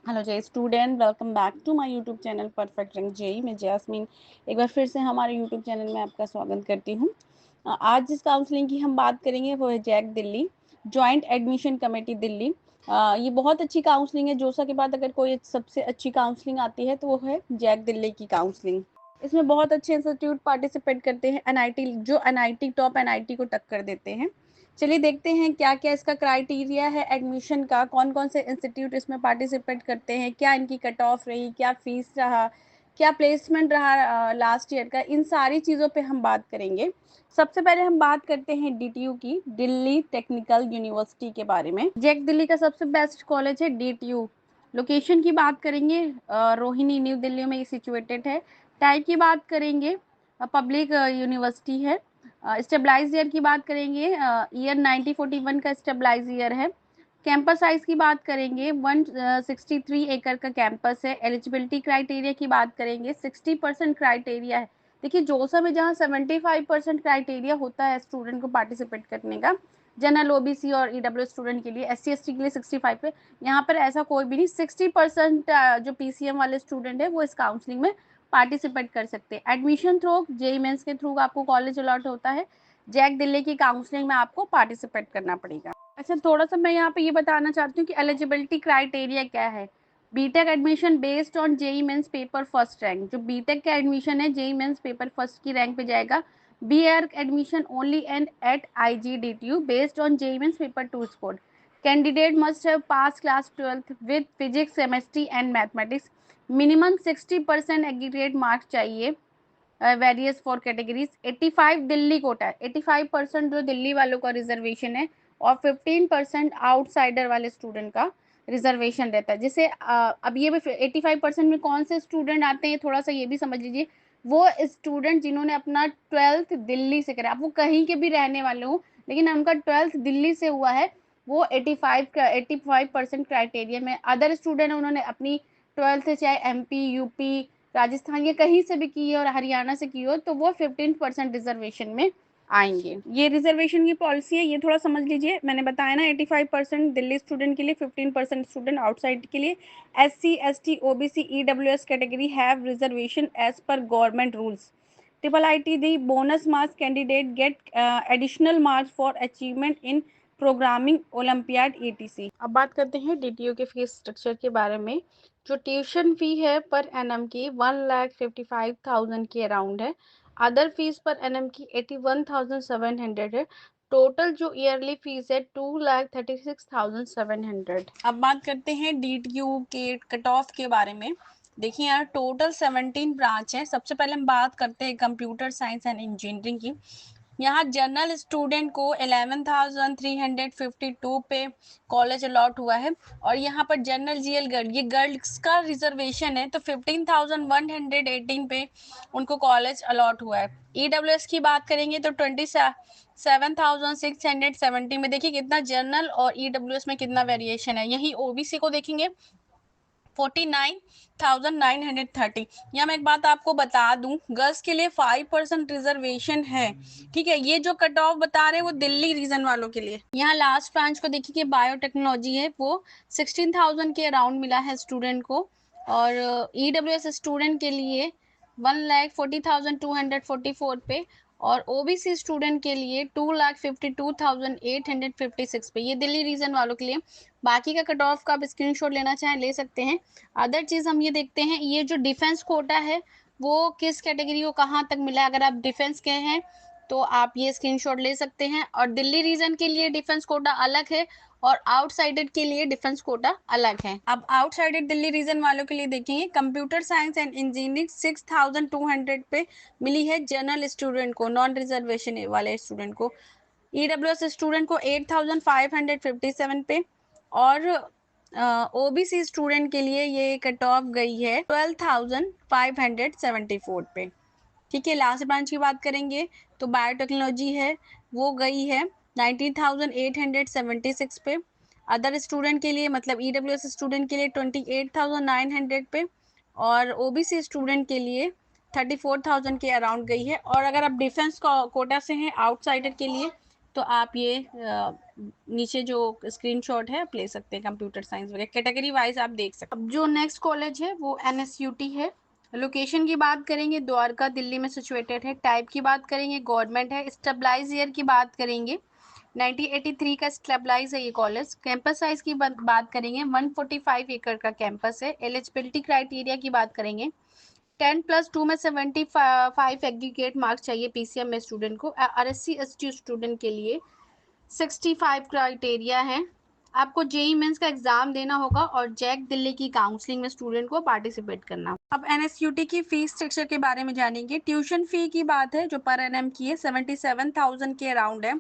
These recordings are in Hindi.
Hello JEE student, welcome back to my YouTube channel Perfect Rank JEE. मैं जैस्मीन एक बार फिर से हमारे यूट्यूब चैनल में आपका स्वागत करती हूँ। आज जिस काउंसलिंग की हम बात करेंगे वो है JAC Delhi, Joint Admission Committee Delhi. ये बहुत अच्छी काउंसलिंग है। जोसा के बाद अगर कोई सबसे अच्छी काउंसलिंग आती है तो वो है जैक दिल्ली की काउंसलिंग। इसमें बहुत अच्छे इंस्टीट्यूट पार्टिसिपेट करते हैं, एनआईटी जो एनआईटी टॉप एनआईटी को टक्कर देते हैं। चलिए देखते हैं क्या क्या इसका क्राइटेरिया है एडमिशन का, कौन कौन से इंस्टीट्यूट इसमें पार्टिसिपेट करते हैं, क्या इनकी कट ऑफ रही, क्या फीस रहा, क्या प्लेसमेंट रहा लास्ट ईयर का। इन सारी चीज़ों पे हम बात करेंगे। सबसे पहले हम बात करते हैं डीटीयू की, दिल्ली टेक्निकल यूनिवर्सिटी के बारे में। जैक दिल्ली का सबसे बेस्ट कॉलेज है डीटीयू। लोकेशन की बात करेंगे, रोहिणी न्यू दिल्ली में सिचुएटेड है। टाइप की बात करेंगे, पब्लिक यूनिवर्सिटी है। स्टेबलाइज ईयर की बात करेंगे, ईयर 1941 का स्टेबलाइज ईयर है। कैंपस साइज की बात करेंगे, 163 एकड़ का कैंपस है। एलिजिबिलिटी क्राइटेरिया की बात करेंगे, 60% क्राइटेरिया है। देखिए जोसा में जहाँ 75% क्राइटेरिया होता है स्टूडेंट को पार्टिसिपेट करने का, जनरल ओबीसी और ईडब्ल्यू स्टूडेंट के लिए, एससी एसटी के लिए 65 पे, यहाँ पर ऐसा कोई भी नहीं। 60% जो पीसीएम वाले स्टूडेंट है वो इस काउंसलिंग में पार्टिसिपेट कर सकते हैं। एडमिशन थ्रू जेई मेंस के थ्रू आपको कॉलेज अलॉट होता है। जैक दिल्ली की काउंसलिंग में आपको पार्टिसिपेट करना पड़ेगा। अच्छा, थोड़ा सा मैं यहाँ पे ये बताना चाहती हूँ कि एलिजिबिलिटी क्राइटेरिया क्या है। BTech admission based on JEE Mains paper first rank. जो बीटेक का एडमिशन है जेई मेंस पेपर फर्स्ट की रैंक पे जाएगा। BArch admission only and at IGDTU based on JEE Mains paper 2 score. Candidate must have pass class 12th with physics, chemistry and mathematics. Minimum 60% aggregate marks चाहिए। Various for categories. 85 Delhi quota है, 85% जो दिल्ली वालों का रिजर्वेशन है और 15% आउटसाइडर वाले स्टूडेंट का रिजर्वेशन रहता है। जिसे अब ये 85% में कौन से स्टूडेंट आते हैं थोड़ा सा ये भी समझ लीजिए। वो स्टूडेंट जिन्होंने अपना 12th दिल्ली से करा, आप वो कहीं के भी रहने वाले हो लेकिन उनका 12th दिल्ली से हुआ है, वो 85% क्राइटेरिया में। अदर स्टूडेंट उन्होंने अपनी 12th चाहे एमपी, यूपी, राजस्थान, ये कहीं से भी की हो और हरियाणा से की हो तो वो 15% रिजर्वेशन में आएंगे। ये रिजर्वेशन की पॉलिसी है, ये थोड़ा समझ लीजिए। मैंने बताया ना 85% दिल्ली स्टूडेंट के लिए, 15% स्टूडेंट आउटसाइड के लिए। SC ST OBC EWS category have reservation as per government rules. Triple IT the bonus marks candidate get additional marks for achievement in programming olympiad ETC. अब बात करते हैं डीटीयू के फीस स्ट्रक्चर के बारे में। जो ट्यूशन फी है पर एनम की 1,55,000 के अराउंड है। अदर फीस पर एनम की 81,700 है। टोटल जो ईयरली फीस है 2,36,700। अब बात करते हैं डीटीयू के कट ऑफ के बारे में। देखिए यार, टोटल 17 ब्रांच है। सबसे पहले हम बात करते हैं कंप्यूटर साइंस एंड इंजीनियरिंग की। यहाँ जनरल स्टूडेंट को 11,352 पे कॉलेज अलॉट हुआ है। और यहाँ पर जनरल जीएल गर्ल, ये गर्ल्स का रिजर्वेशन है तो 15,118 पे उनको कॉलेज अलॉट हुआ है। ईडब्ल्यूएस की बात करेंगे तो 27,670 में। देखिए कितना जनरल और ईडब्ल्यूएस में कितना वेरिएशन है। यही ओबीसी को देखेंगे 49,930। यहाँ मैं एक बात आपको बता दूं, गर्ल्स के लिए 5% रिजर्वेशन है। ठीक है, ये जो कट ऑफ बता रहे हैं वो दिल्ली रीजन वालों के लिए। यहाँ लास्ट ब्रांच को देखिए, बायोटेक्नोलॉजी है, वो 16,000 के अराउंड मिला है स्टूडेंट को। और ईडब्ल्यूएस स्टूडेंट के लिए 1,40,244 पे। और ओबीसी स्टूडेंट के लिए 2,52,856 पे। ये दिल्ली रीजन वालों के लिए। बाकी का कट ऑफ का आप स्क्रीनशॉट लेना चाहें ले सकते हैं। अदर चीज हम ये देखते हैं, ये जो डिफेंस कोटा है वो किस कैटेगरी को कहाँ तक मिला है। अगर आप डिफेंस के हैं तो आप ये स्क्रीनशॉट ले सकते हैं। और दिल्ली रीजन के लिए डिफेंस कोटा अलग है और आउटसाइडेड के लिए डिफेंस कोटा अलग है। अब आउटसाइडेड दिल्ली रीजन वालों के लिए देखेंगे, कंप्यूटर साइंस एंड इंजीनियरिंग 6,200 पे मिली है जनरल स्टूडेंट को, नॉन रिजर्वेशन वाले स्टूडेंट को। ईडब्ल्यूएस स्टूडेंट को 8,557 पे। और ओबीसी स्टूडेंट के लिए ये कट ऑफ गई है 12,574 पे। ठीक है, लास्ट ब्रांच की बात करेंगे तो बायोटेक्नोलॉजी है, वो गई है 19,876 पे। अदर स्टूडेंट के लिए मतलब ईडब्ल्यूएस स्टूडेंट के लिए 28,900 पे। और ओबीसी स्टूडेंट के लिए 34,000 के अराउंड गई है। और अगर आप डिफेंस कोटा से हैं आउटसाइडर के लिए तो आप ये नीचे जो स्क्रीनशॉट है आप ले सकते हैं कंप्यूटर साइंस वगैरह, कैटेगरी वाइज आप देख सकते हैं। अब जो नेक्स्ट कॉलेज है वो NSUT है। लोकेशन की बात करेंगे द्वारका दिल्ली में सिचुएटेड है। टाइप की बात करेंगे गवर्नमेंट है। स्टेबलाइज ईयर की बात करेंगे 1983 का स्टेबलाइज है ये कॉलेज। कैंपस साइज की बात करेंगे 145 एकड़ का कैंपस है। एलिजिबिलिटी क्राइटेरिया की बात करेंगे 10+2 में 75 एग्रीगेट मार्क्स चाहिए PCM में स्टूडेंट को। RSC ST स्टूडेंट के लिए 65 क्राइटेरिया है। आपको जेई मेंस का एग्जाम देना होगा और जैक दिल्ली की काउंसलिंग में स्टूडेंट को पार्टिसिपेट करना। अब NSUT की फीस स्ट्रक्चर के बारे में जानेंगे। ट्यूशन फी की बात है जो पर एनम की है 77,000 के अराउंड है।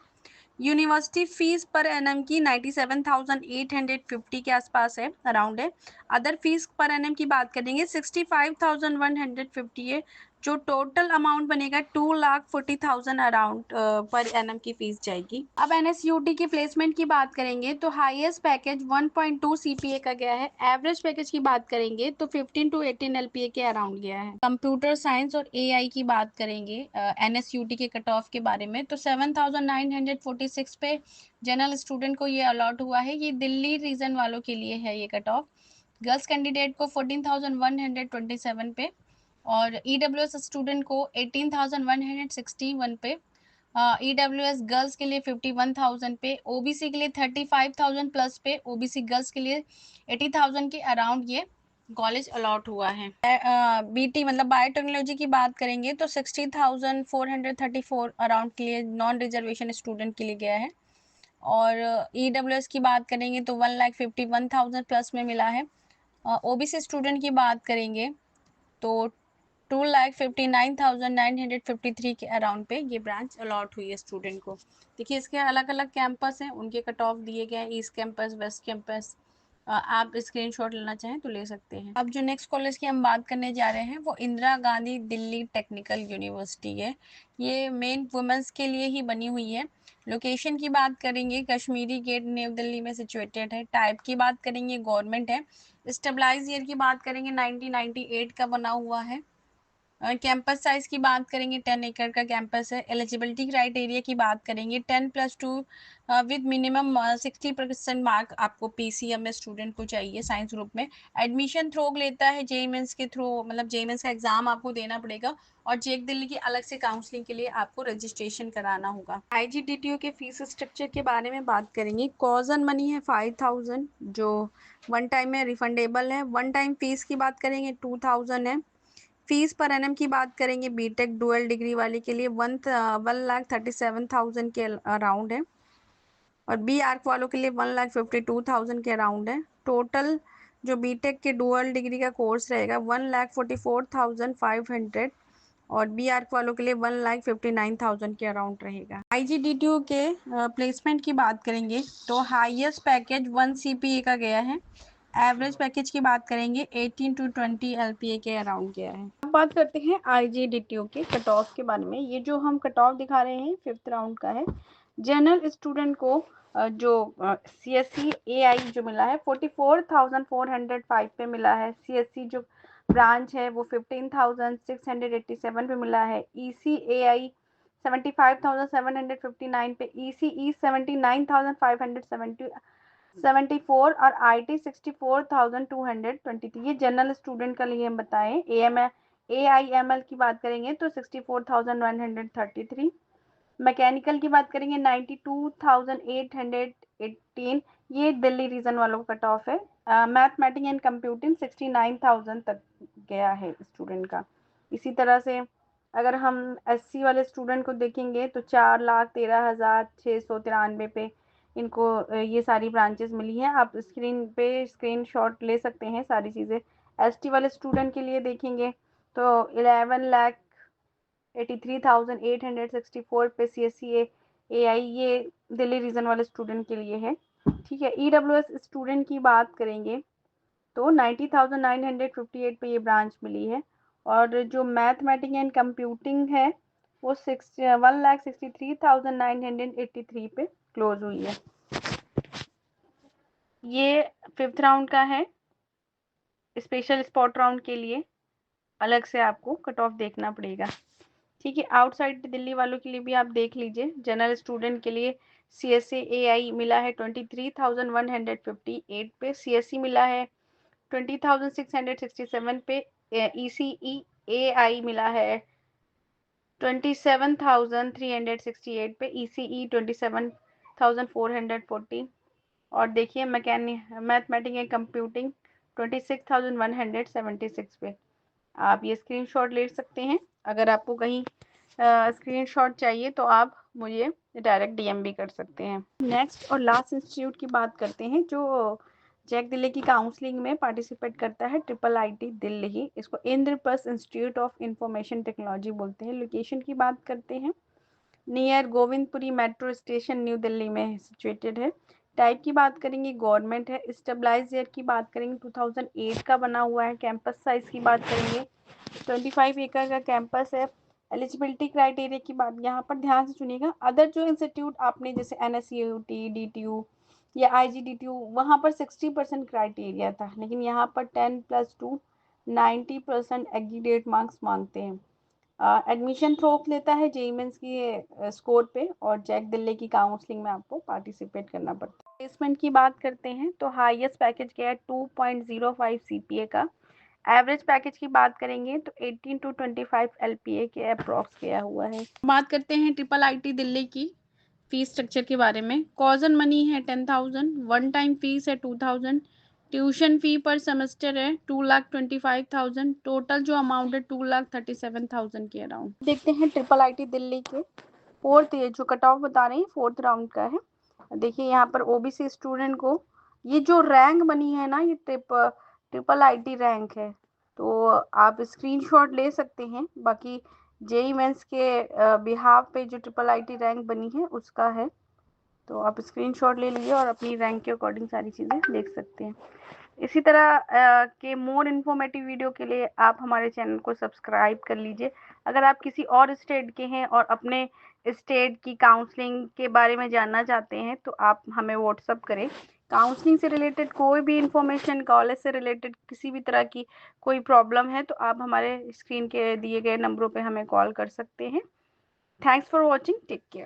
यूनिवर्सिटी फीस पर एनम की 97,850 के आसपास है, अराउंड है। अदर फीस पर एनम की बात करेंगे 65,150 है, जो टोटल अमाउंट बनेगा 2,40,000 अराउंड पर एनम की फीस जाएगी। अब NSUT की प्लेसमेंट की बात करेंगे तो हाईएस्ट पैकेज 1.2 CPA का गया है। एवरेज पैकेज की बात करेंगे तो 15 to 18 LPA के अराउंड गया है। कंप्यूटर साइंस और AI की बात करेंगे NSUT के कट ऑफ के बारे में तो 7,946 पे जनरल स्टूडेंट को ये अलॉट हुआ है। ये दिल्ली रीजन वालों के लिए है ये कट ऑफ। गर्ल्स कैंडिडेट को 14,127 पे और EWS स्टूडेंट को 18,161 पे। EWS गर्ल्स के लिए 51,000 पे, OBC के लिए 35,000 प्लस पे, OBC गर्ल्स के लिए 80,000 के अराउंड ये कॉलेज अलॉट हुआ है। BT मतलब बायोटेक्नोलॉजी की बात करेंगे तो 60,434 अराउंड के लिए नॉन रिजर्वेशन स्टूडेंट के लिए गया है। और EWS की बात करेंगे तो 1,51,000 प्लस में मिला है। OBC स्टूडेंट की बात करेंगे तो 2,59,953 के अराउंड पे ये ब्रांच अलॉट हुई है स्टूडेंट को। देखिए इसके अलग अलग कैंपस हैं, उनके कट ऑफ दिए गए हैं, ईस्ट कैंपस, वेस्ट कैंपस। आप स्क्रीनशॉट लेना चाहें तो ले सकते हैं। अब जो नेक्स्ट कॉलेज की हम बात करने जा रहे हैं वो इंदिरा गांधी दिल्ली टेक्निकल यूनिवर्सिटी है। ये मेन वुमेंस के लिए ही बनी हुई है। लोकेशन की बात करेंगे कश्मीरी गेट न्यू दिल्ली में सिचुएटेड है। टाइप की बात करेंगे गवर्नमेंट है। स्टेबलाइज ईयर की बात करेंगे 1998 का बना हुआ है। कैंपस साइज की बात करेंगे 10 एकड़ का कैंपस है। एलिजिबिलिटी क्राइटेरिया की बात करेंगे 10+2 विद मिनिमम 60% मार्क आपको PCM में स्टूडेंट को चाहिए साइंस ग्रुप में। एडमिशन थ्रू लेता है जेईई मेंस के थ्रू, मतलब जेईई मेंस का एग्जाम आपको देना पड़ेगा और जेक दिल्ली की अलग से काउंसलिंग के लिए आपको रजिस्ट्रेशन कराना होगा। IGDTU के फीस स्ट्रक्चर के बारे में बात करेंगे। कॉजन मनी है 5,000 जो वन टाइम में रिफंडेबल है। वन टाइम फीस की बात करेंगे 2,000 है। फीस पर एनम की बात करेंगे बीटेक डुअल डिग्री वाले के लिए 1,37,000 के अराउंड है और बी आर्क वालों के लिए 1,52,000 के अराउंड है। टोटल जो बीटेक के डुअल डिग्री का कोर्स रहेगा 1,44,500 और बी आर्क वालों के लिए 1,59,000 के अराउंड रहेगा। IGDTU के प्लेसमेंट की बात करेंगे तो हाईएस्ट पैकेज 1 CPA का गया है। एवरेज पैकेज की बात करेंगे 18 to 20 LPA के अराउंड गया है। अब बात करते हैं IGDTU के कट ऑफ के बारे में। ये जो हम कट ऑफ दिखा रहे हैं 5th राउंड का है। जनरल स्टूडेंट को जो CSE AI जो मिला है 44,405 पे मिला है। CSE जो ब्रांच है वो 15,687 पे मिला है। ECAI 75,759 पे, ECE 79,574 और IT 64,223। ये जनरल स्टूडेंट का लिए हम बताएं। AIML की बात करेंगे तो 64,133। मैकेनिकल की बात करेंगे 92,818। ये दिल्ली रीजन वालों का कट ऑफ है। मैथमेटिक्स एंड कंप्यूटिंग 69,000 तक गया है स्टूडेंट का। इसी तरह से अगर हम SC वाले स्टूडेंट को देखेंगे तो 4,13,693 पे इनको ये सारी ब्रांचेस मिली हैं। आप स्क्रीन पे स्क्रीनशॉट ले सकते हैं सारी चीज़ें। ST वाले स्टूडेंट के लिए देखेंगे तो 11,83,864 पे CSE AI ये दिल्ली रीजन वाले स्टूडेंट के लिए है। ठीक है। EWS स्टूडेंट की बात करेंगे तो 90,958 पे ये ब्रांच मिली है और जो मैथमेटिक्स एंड कंप्यूटिंग है वो 1,63,983 पे क्लोज हुई है। ये 5th राउंड का है। स्पेशल स्पॉट राउंड के लिए अलग से आपको कट ऑफ देखना पड़ेगा। ठीक है। आउटसाइड दिल्ली वालों के लिए भी आप देख लीजिए, जनरल स्टूडेंट के लिए CSA AI मिला है 23,158 पे, CSE मिला है 20,667 पे, ECE AI मिला है 27,368 पे, ECE 27,440। और देखिए मैथमेटिक्स एंड कंप्यूटिंग 26,176 पे। आप ये स्क्रीनशॉट ले सकते हैं। अगर आपको कहीं स्क्रीनशॉट चाहिए तो आप मुझे डायरेक्ट DM भी कर सकते हैं। नेक्स्ट और लास्ट इंस्टीट्यूट की बात करते हैं जो जैक दिल्ली की काउंसलिंग में पार्टिसिपेट करता है, IIIT दिल्ली। इसको Indraprastha institute of information technology बोलते हैं। लोकेशन की बात करते हैं, near Govindpuri metro station new Delhi में सिचुएटेड है। टाइप की बात करेंगे गवर्नमेंट है। स्टेबलाइज ईयर की बात करेंगे 2008 का बना हुआ है। कैंपस साइज की बात करेंगे 25 एकड़ का कैंपस है। एलिजिबिलिटी क्राइटेरिया की बात यहाँ पर ध्यान से सुनिएगा। अदर जो इंस्टीट्यूट आपने जैसे NSCUT, DTU या IGDTU, वहाँ पर 60% क्राइटेरिया था, लेकिन यहाँ पर 10+2 90% एग्रीगेट मार्क्स मांगते हैं। एडमिशन थ्रू लेता है JEE मेंस की स्कोर पे, और जैक दिल्ली की काउंसलिंग में आपको पार्टिसिपेट करना पड़ता है। प्लेसमेंट की बात करते हैं तो हाईएस्ट पैकेज गया है 2.05 CPA का। एवरेज पैकेज की बात करेंगे तो 18 to 25 LPA के अप्रॉक्स गया हुआ है। बात करते हैं IIIT दिल्ली की फीस स्ट्रक्चर के बारे में। कॉजन मनी है 10,000, वन टाइम फीस है 2,000, ट्यूशन फी पर सेमेस्टर है 2,25,000, टोटल जो अमाउंट है 2,37,000 के अराउंड। देखते हैं IIIT दिल्ली के फोर्थ, जो कट ऑफ बता रहे हैं 4th राउंड का है। देखिए यहाँ पर OBC स्टूडेंट को ये जो रैंक बनी है ना, ये IIIT रैंक है, तो आप स्क्रीनशॉट ले सकते हैं। बाकी JEE मेंस के बिहाफ पे जो IIIT रैंक बनी है उसका है, तो आप स्क्रीनशॉट ले लीजिए और अपनी रैंक के अकॉर्डिंग सारी चीज़ें देख सकते हैं। इसी तरह के मोर इन्फॉर्मेटिव वीडियो के लिए आप हमारे चैनल को सब्सक्राइब कर लीजिए। अगर आप किसी और स्टेट के हैं और अपने स्टेट की काउंसलिंग के बारे में जानना चाहते हैं तो आप हमें व्हाट्सअप करें। काउंसलिंग से रिलेटेड कोई भी इंफॉर्मेशन, कॉलेज से रिलेटेड किसी भी तरह की कोई प्रॉब्लम है तो आप हमारे स्क्रीन के दिए गए नंबरों पे हमें कॉल कर सकते हैं। Thanks for watching, take care.